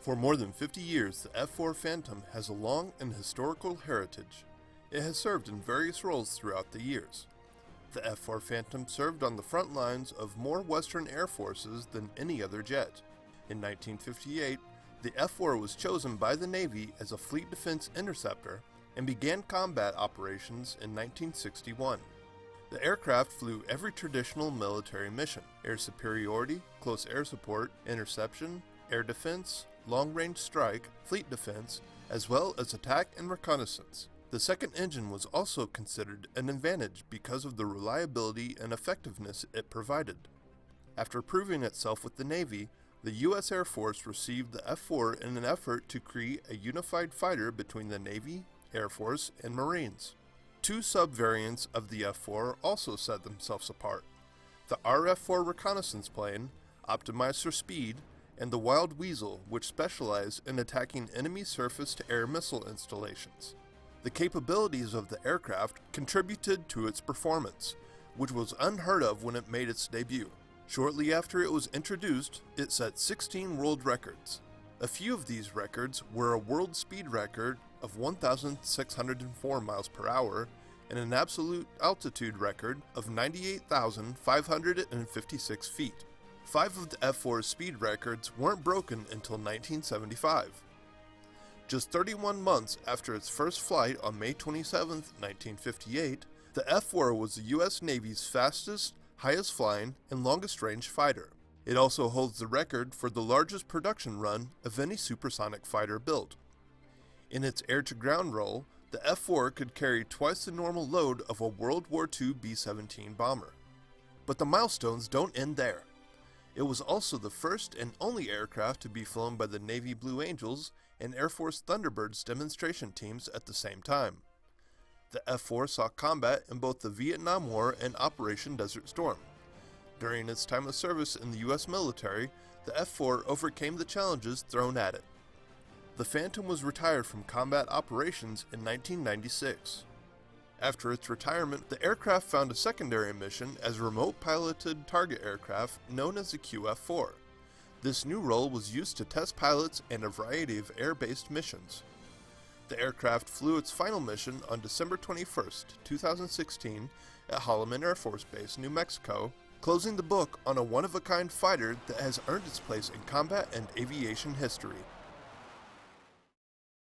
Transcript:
For more than 50 years, the F-4 Phantom has a long and historical heritage. It has served in various roles throughout the years. The F-4 Phantom served on the front lines of more Western Air Forces than any other jet. In 1958, the F-4 was chosen by the Navy as a Fleet Defense Interceptor and began combat operations in 1961. The aircraft flew every traditional military mission: air superiority, close air support, interception, air defense, long-range strike, fleet defense, as well as attack and reconnaissance. The second engine was also considered an advantage because of the reliability and effectiveness it provided. After proving itself with the Navy, the U.S. Air Force received the F-4 in an effort to create a unified fighter between the Navy, Air Force, and Marines. Two sub-variants of the F-4 also set themselves apart: the RF-4 reconnaissance plane, optimized for speed, and the Wild Weasel, which specialized in attacking enemy surface-to-air missile installations. The capabilities of the aircraft contributed to its performance, which was unheard of when it made its debut. Shortly after it was introduced, it set 16 world records. A few of these records were a world speed record of 1,604 miles per hour and an absolute altitude record of 98,556 feet. 5 of the F-4's speed records weren't broken until 1975. Just 31 months after its first flight on May 27, 1958, the F-4 was the U.S. Navy's fastest, highest flying, and longest range fighter. It also holds the record for the largest production run of any supersonic fighter built. In its air-to-ground role, the F-4 could carry twice the normal load of a World War II B-17 bomber. But the milestones don't end there. It was also the first and only aircraft to be flown by the Navy Blue Angels and Air Force Thunderbirds demonstration teams at the same time. The F-4 saw combat in both the Vietnam War and Operation Desert Storm. During its time of service in the U.S. military, the F-4 overcame the challenges thrown at it. The Phantom was retired from combat operations in 1996. After its retirement, the aircraft found a secondary mission as a remote-piloted target aircraft known as the QF-4. This new role was used to test pilots and a variety of air-based missions. The aircraft flew its final mission on December 21, 2016 at Holloman Air Force Base, New Mexico, closing the book on a one-of-a-kind fighter that has earned its place in combat and aviation history.